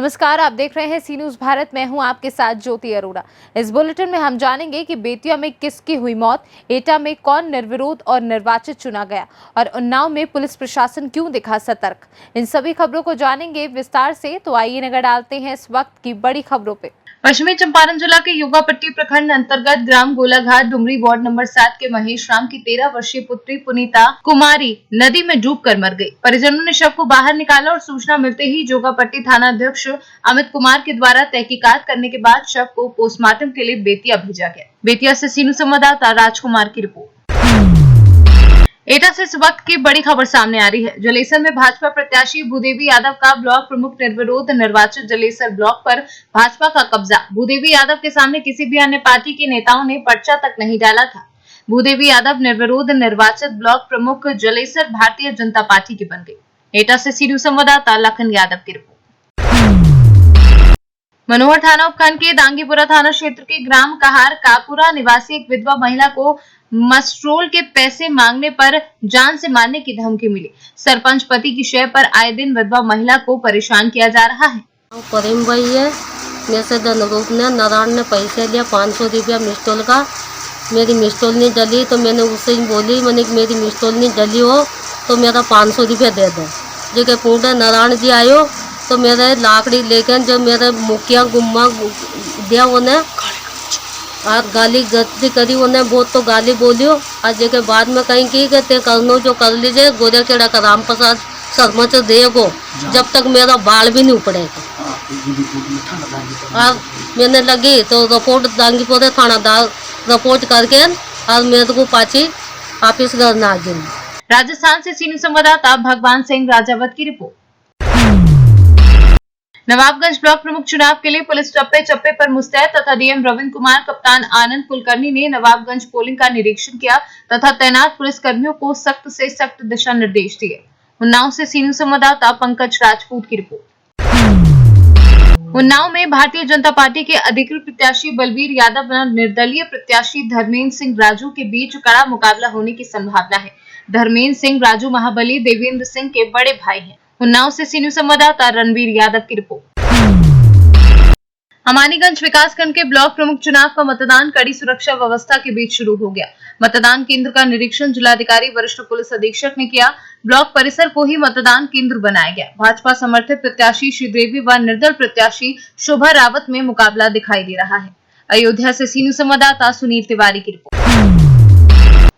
नमस्कार, आप देख रहे हैं सी न्यूज भारत। मैं हूं आपके साथ ज्योति अरोड़ा। इस बुलेटिन में हम जानेंगे कि बेतिया में किसकी हुई मौत, एटा में कौन निर्विरोध और निर्वाचित चुना गया और उन्नाव में पुलिस प्रशासन क्यों दिखा सतर्क। इन सभी खबरों को जानेंगे विस्तार से, तो आइए नजर डालते हैं इस वक्त की बड़ी खबरों पे। पश्चिमी चंपारण जिला के युगापट्टी प्रखंड अंतर्गत ग्राम गोलाघाट डुमरी वार्ड नंबर 7 के महेश राम की 13 वर्षीय पुत्री पुनीता कुमारी नदी में डूबकर मर गई। परिजनों ने शव को बाहर निकाला और सूचना मिलते ही जोगापट्टी थाना अध्यक्ष अमित कुमार के द्वारा तहकीकात करने के बाद शव को पोस्टमार्टम के लिए बेतिया भेजा गया। बेतिया से सीनू संवाददाता राजकुमार की रिपोर्ट। एटा से इस वक्त की बड़ी खबर सामने आ रही है। जलेसर में भाजपा प्रत्याशी भूदेवी यादव का ब्लॉक प्रमुख निर्विरोध निर्वाचित जलेसर ब्लॉक पर भाजपा का कब्जा। भूदेवी यादव के सामने किसी भी अन्य पार्टी के नेताओं ने पर्चा तक नहीं डाला था। भूदेवी यादव निर्विरोध निर्वाचित ब्लॉक प्रमुख जलेसर भारतीय जनता पार्टी की बन गई। एटा से सीडीओ संवाददाता लखन यादव की रिपोर्ट। मनोहर थाना उपखंड के दांगीपुरा थाना क्षेत्र के ग्राम कहार कापुरा निवासी एक विधवा महिला को मस्ट्रोल के पैसे मांगने पर जान से मारने की धमकी मिली। सरपंच पति की शय पर आए दिन विधवा महिला को परेशान किया जा रहा है। प्रेम भाई है, मेरे से धनरूप ने नारायण ने पैसे लिया 500 रुपया मिस्टोल का। मेरी मिस्टोल नहीं जली तो मैंने उससे बोली, मैंने मेरी मिस्टोल नहीं जली हो तो मेरा 500 रुपया दे दे। जो कि पूरे नारायण जी आयो तो मेरे लाकड़ी लेकर जो मेरे मुखिया गुम्मा दिया उन्हें और गाली गद्दी करी, उन्हें बहुत तो गाली बोलियो। आज के बाद में कहीं की कहते करनो जो कर लीजिए, गोरे खेड़ा का राम प्रसाद सरपंच देगो जब तक मेरा बाल भी नहीं उपड़ेगा। और मैंने लगी तो रिपोर्ट दांगीपुरा थानादार रिपोर्ट करके और मेरे को पाची ऑफिस घर आ गई। राजस्थान से सीनियर संवाददाता भगवान सिंह राजावत की रिपोर्ट। नवाबगंज ब्लॉक प्रमुख चुनाव के लिए पुलिस चप्पे चप्पे पर मुस्तैद तथा डीएम रविंद्र कुमार कप्तान आनंद कुलकर्णी ने नवाबगंज पोलिंग का निरीक्षण किया तथा तैनात पुलिस कर्मियों को सख्त से सख्त दिशा निर्देश दिए। उन्नाव से सीनियर संवाददाता पंकज राजपूत की रिपोर्ट। उन्नाव में भारतीय जनता पार्टी के अधिकृत प्रत्याशी बलवीर यादव और निर्दलीय प्रत्याशी धर्मेंद्र सिंह राजू के बीच कड़ा मुकाबला होने की संभावना है। धर्मेंद्र सिंह राजू महाबली देवेंद्र सिंह के बड़े भाई हैं। उन्नाव से सीनियर संवाददाता रणवीर यादव की रिपोर्ट। अमानीगंज विकासखंड के ब्लॉक प्रमुख चुनाव का मतदान कड़ी सुरक्षा व्यवस्था के बीच शुरू हो गया। मतदान केंद्र का निरीक्षण जिलाधिकारी वरिष्ठ पुलिस अधीक्षक ने किया। ब्लॉक परिसर को ही मतदान केंद्र बनाया गया। भाजपा समर्थित प्रत्याशी श्रीदेवी व निर्दल प्रत्याशी शोभा रावत में मुकाबला दिखाई दे रहा है। अयोध्या से सीनियर संवाददाता सुनील तिवारी की रिपोर्ट।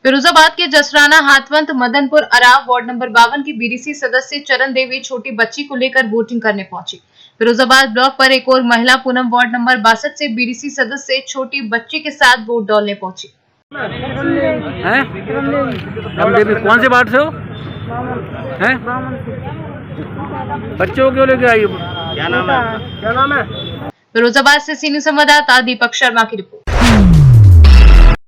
फिरोजाबाद के जसराना हाथवंत मदनपुर अराव वार्ड नंबर 52 की बीडीसी सदस्य चरण देवी छोटी बच्ची को लेकर वोटिंग करने पहुंची। फिरोजाबाद ब्लॉक पर एक और महिला पूनम वार्ड नंबर 62 से बीडीसी सदस्य छोटी बच्ची के साथ वोट डालने पहुंची। कौन से वार्ड से हो? बच्चों क्यों लेके आई? क्या नाम है? फिरोजाबाद से सीनियर संवाददाता दीपक शर्मा की रिपोर्ट।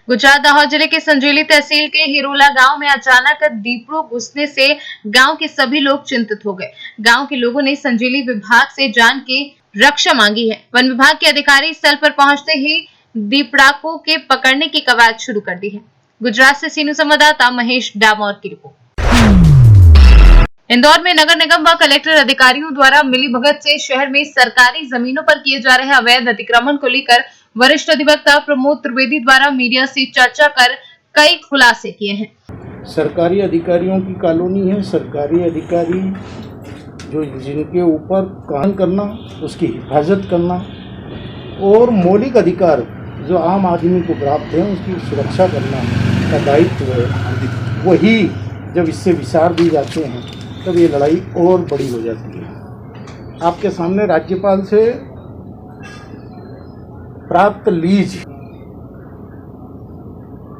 गुजरात दाहोद जिले के संजेली तहसील के हिरोला गांव में अचानक दीपड़ों घुसने से गांव के सभी लोग चिंतित हो गए। गांव के लोगों ने संजेली विभाग से जान की रक्षा मांगी है। वन विभाग के अधिकारी स्थल पर पहुंचते ही दीपड़ाकों के पकड़ने की कवायद शुरू कर दी है। गुजरात से सीनियर संवाददाता महेश डामोर की रिपोर्ट। इंदौर में नगर निगम व कलेक्टर अधिकारियों द्वारा मिलीभगत से शहर में सरकारी जमीनों पर किए जा रहे अवैध अतिक्रमण को लेकर वरिष्ठ अधिवक्ता प्रमोद त्रिवेदी द्वारा मीडिया से चर्चा कर कई खुलासे किए हैं। सरकारी अधिकारियों की कॉलोनी है। सरकारी अधिकारी जो जिनके ऊपर कानून करना, उसकी हिफाजत करना और मौलिक अधिकार जो आम आदमी को प्राप्त है उसकी सुरक्षा करना का दायित्व है। वही जब इससे विसार दी जाते हैं तब ये लड़ाई और बड़ी हो जाती है। आपके सामने राज्यपाल से प्राप्त लीज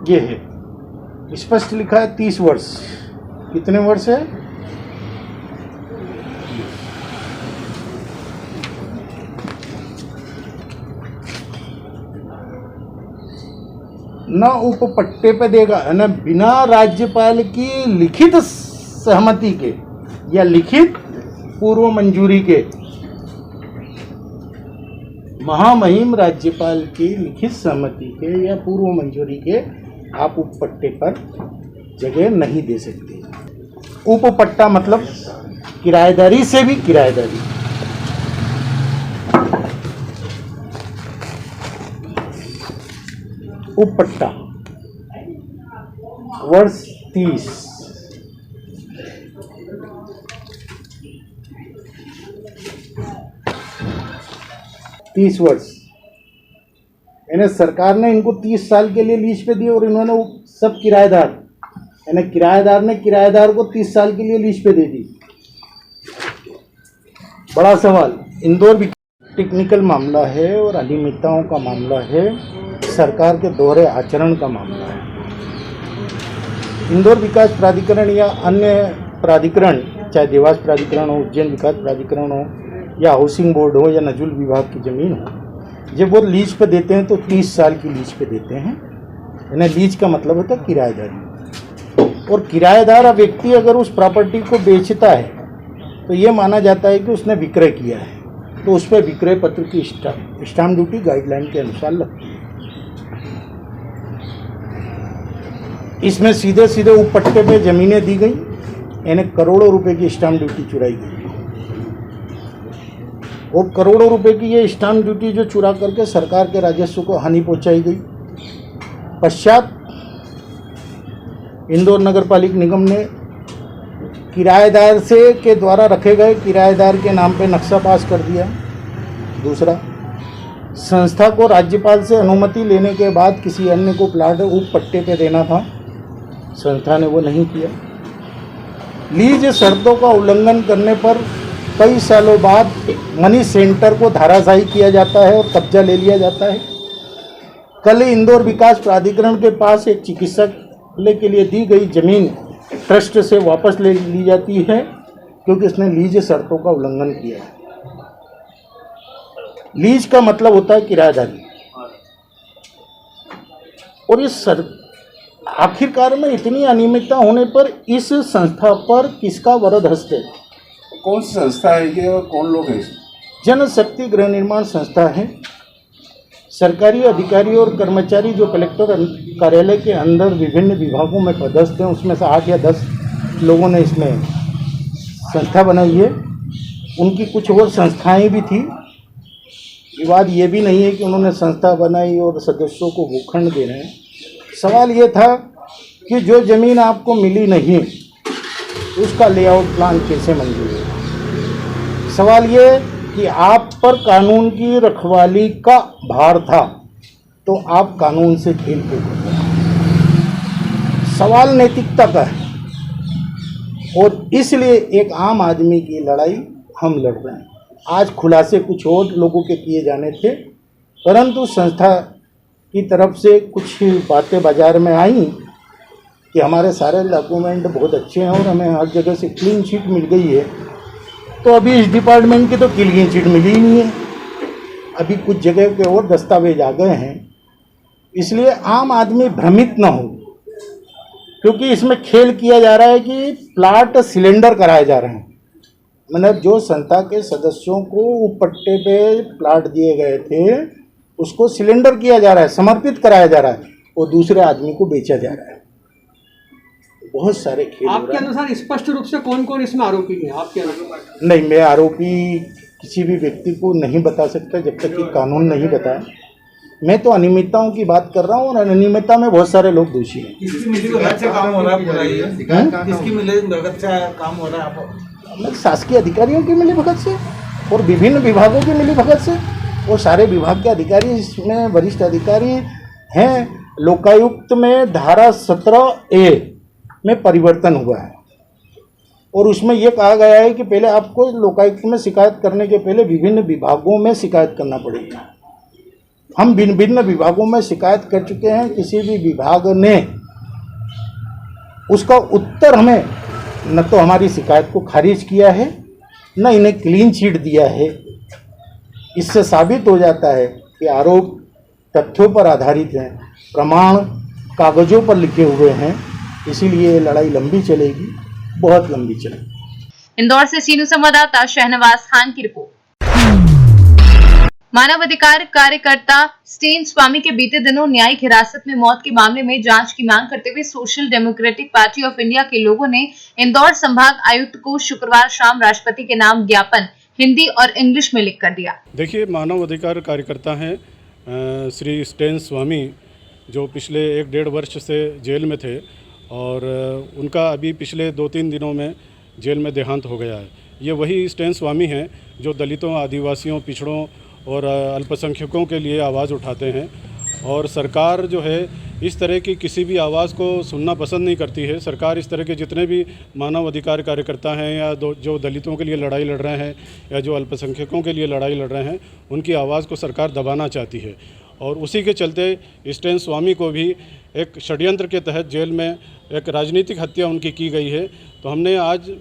ये है, स्पष्ट लिखा है 30 वर्ष। कितने वर्ष है? न उपपट्टे पे देगा, न बिना राज्यपाल की लिखित सहमति के या लिखित पूर्व मंजूरी के। महामहिम राज्यपाल की लिखित सहमति के या पूर्व मंजूरी के आप उपपट्टे पर जगह नहीं दे सकते। उपपट्टा मतलब किराएदारी से भी किराएदारी। उपपट्टा वर्ष 30। वर्ष यानी सरकार ने इनको 30 साल के लिए लीज पे दी और इन्होंने सब किराएदार यानी किराएदार ने किराएदार को 30 साल के लिए लीज पे दे दी। बड़ा सवाल इंदौर टेक्निकल मामला है और अनियमितताओं का मामला है, सरकार के दोहरे आचरण का मामला है। इंदौर विकास प्राधिकरण या अन्य प्राधिकरण, चाहे देवास प्राधिकरण हो, उज्जैन विकास प्राधिकरण हो या हाउसिंग बोर्ड हो या नजुल विभाग की ज़मीन हो, जब वो लीज पे देते हैं तो 30 साल की लीज पे देते हैं। यानी लीज का मतलब होता है किराएदारी। और किराएदार व्यक्ति अगर उस प्रॉपर्टी को बेचता है तो ये माना जाता है कि उसने विक्रय किया है, तो उस पर विक्रय पत्र की स्टाम्प ड्यूटी गाइडलाइन के अनुसार लगती है। इसमें सीधे सीधे उपपट्टे पे जमीनें दी गई, यानी करोड़ों रुपए की स्टाम्प ड्यूटी चुराई गई। और करोड़ों रुपए की ये स्टाम्प ड्यूटी जो चुरा करके सरकार के राजस्व को हानि पहुंचाई गई। पश्चात इंदौर नगर पालिक निगम ने किराएदार से के द्वारा रखे गए किराएदार के नाम पे नक्शा पास कर दिया। दूसरा, संस्था को राज्यपाल से अनुमति लेने के बाद किसी अन्य को प्लाट उपपट्टे पे देना था, संस्था ने वो नहीं किया। लीज शर्तों का उल्लंघन करने पर कई सालों बाद मनी सेंटर को धाराशाही किया जाता है और कब्जा ले लिया जाता है। कल इंदौर विकास प्राधिकरण के पास एक चिकित्सालय के लिए दी गई जमीन ट्रस्ट से वापस ले ली जाती है क्योंकि इसने लीज शर्तों का उल्लंघन किया है। लीज का मतलब होता है किराएदारी। और इस आखिरकार में इतनी अनियमितता होने पर इस संस्था पर किसका वरद हस्त है? कौन सी संस्था है ये और कौन लोग हैं इसमें? जनशक्ति गृह निर्माण संस्था है। सरकारी अधिकारी और कर्मचारी जो कलेक्टर कार्यालय के अंदर विभिन्न विभागों में पदस्थ हैं, उसमें से 8 या 10 लोगों ने इसमें संस्था बनाई है। उनकी कुछ और संस्थाएं भी थी। विवाद ये भी नहीं है कि उन्होंने संस्था बनाई और सदस्यों को भूखंड दे रहे हैं। सवाल ये था कि जो ज़मीन आपको मिली नहीं उसका लेआउट प्लान कैसे मंजूर है। सवाल ये कि आप पर कानून की रखवाली का भार था तो आप कानून से खेल क्यों कर रहे हैं। सवाल नैतिकता का है और इसलिए एक आम आदमी की लड़ाई हम लड़ रहे हैं। आज खुलासे कुछ और लोगों के किए जाने थे, परंतु संस्था की तरफ से कुछ बातें बाजार में आई कि हमारे सारे डॉक्यूमेंट बहुत अच्छे हैं और हमें हर जगह से क्लीन चिट मिल गई है। तो अभी इस डिपार्टमेंट की तो क्लीन चिट मिली ही नहीं है, अभी कुछ जगह के और दस्तावेज आ गए हैं। इसलिए आम आदमी भ्रमित ना हो, क्योंकि इसमें खेल किया जा रहा है कि प्लाट सिलेंडर कराए जा रहे हैं। मतलब जो संस्था के सदस्यों को उपपट्टे पे प्लाट दिए गए थे उसको सिलेंडर किया जा रहा है, समर्पित कराया जा रहा है और दूसरे आदमी को बेचा जा रहा है। बहुत सारे खेल। आपके अनुसार स्पष्ट रूप से कौन कौन इसमें आरोपी है आपके अनुसार? नहीं, मैं आरोपी किसी भी व्यक्ति को नहीं बता सकता जब तक कि कानून नहीं बताए। मैं तो अनियमितताओं की बात कर रहा हूँ और अनियमितता में बहुत सारे लोग दोषी हैं। किसकी मिलीभगत से काम हो रहा है? किसकी मिलीभगत से काम हो रहा है? आप शासकीय अधिकारियों की मिलीभगत से और विभिन्न विभागों की मिलीभगत से, और सारे विभाग के अधिकारी इसमें वरिष्ठ अधिकारी हैं। लोकायुक्त में धारा 17A में परिवर्तन हुआ है और उसमें यह कहा गया है कि पहले आपको लोकायुक्त में शिकायत करने के पहले विभिन्न विभागों में शिकायत करना पड़ेगी। हम भिन्न विभागों में शिकायत कर चुके हैं, किसी भी विभाग ने उसका उत्तर हमें न तो हमारी शिकायत को खारिज किया है न इन्हें क्लीन चिट दिया है। इससे साबित हो जाता है कि आरोप तथ्यों पर आधारित हैं, प्रमाण कागजों पर लिखे हुए हैं। इसीलिए ये लड़ाई लंबी चलेगी, बहुत लंबी चलेगी। इंदौर से सीनू संवाददाता शहनवाज खान की रिपोर्ट। मानवाधिकार कार्यकर्ता स्टेन स्वामी के बीते दिनों न्यायिक हिरासत में मौत के मामले में जांच की मांग करते हुए social democratic party of India के लोगों ने इंदौर संभाग आयुक्त को शुक्रवार शाम राष्ट्रपति के नाम ज्ञापन हिंदी और इंग्लिश में लिख कर दिया। देखिए, मानव अधिकार कार्यकर्ता हैं श्री स्टेन स्वामी, जो पिछले 1-1.5 वर्ष से जेल में थे और उनका अभी पिछले 2-3 दिनों में जेल में देहांत हो गया है। ये वही स्टैन स्वामी हैं जो दलितों, आदिवासियों, पिछड़ों और अल्पसंख्यकों के लिए आवाज़ उठाते हैं और सरकार जो है इस तरह की किसी भी आवाज़ को सुनना पसंद नहीं करती है। सरकार इस तरह के जितने भी मानव अधिकार कार्यकर्ता हैं या जो दलितों के लिए लड़ाई लड़ रहे हैं या जो अल्पसंख्यकों के लिए लड़ाई लड़ रहे हैं, उनकी आवाज़ को सरकार दबाना चाहती है और उसी के चलते स्टैन स्वामी को भी एक षड्यंत्र के तहत जेल में एक राजनीतिक हत्या उनकी की गई है। तो हमने आज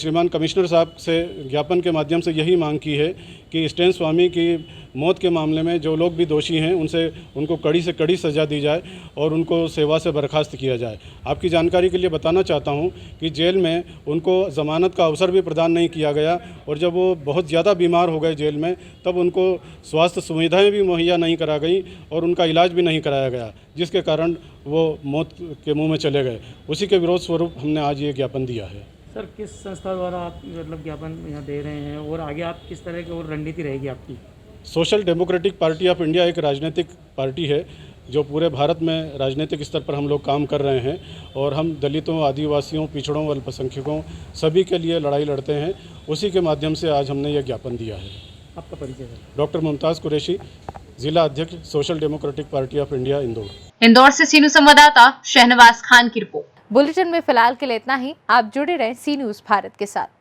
श्रीमान कमिश्नर साहब से ज्ञापन के माध्यम से यही मांग की है कि स्टैन स्वामी की मौत के मामले में जो लोग भी दोषी हैं उनको कड़ी से कड़ी सज़ा दी जाए और उनको सेवा से बर्खास्त किया जाए। आपकी जानकारी के लिए बताना चाहता हूं कि जेल में उनको ज़मानत का अवसर भी प्रदान नहीं किया गया और जब वो बहुत ज़्यादा बीमार हो गए जेल में, तब उनको स्वास्थ्य सुविधाएँ भी मुहैया नहीं करा गई और उनका इलाज भी नहीं कराया गया, जिसके कारण वो मौत के मुँह में चले गए। उसी के विरोध स्वरूप हमने आज ये ज्ञापन दिया है। सर, किस संस्था द्वारा आप मतलब ज्ञापन यहाँ दे रहे हैं और आगे आप किस तरह की और रणनीति रहेगी आपकी? Social democratic party of India एक राजनीतिक पार्टी है जो पूरे भारत में राजनीतिक स्तर पर हम लोग काम कर रहे हैं और हम दलितों, आदिवासियों, पिछड़ों, अल्पसंख्यकों सभी के लिए लड़ाई लड़ते हैं। उसी के माध्यम से आज हमने ये ज्ञापन दिया है। आपका परिचय सर? डॉक्टर मुमताज़ कुरैशी, जिला अध्यक्ष social democratic party of India, Indore. Indore से सी न्यूज़ संवाददाता शहनवाज खान की रिपोर्ट। बुलेटिन में फिलहाल के लिए इतना ही। आप जुड़े रहें सी न्यूज़ भारत के साथ।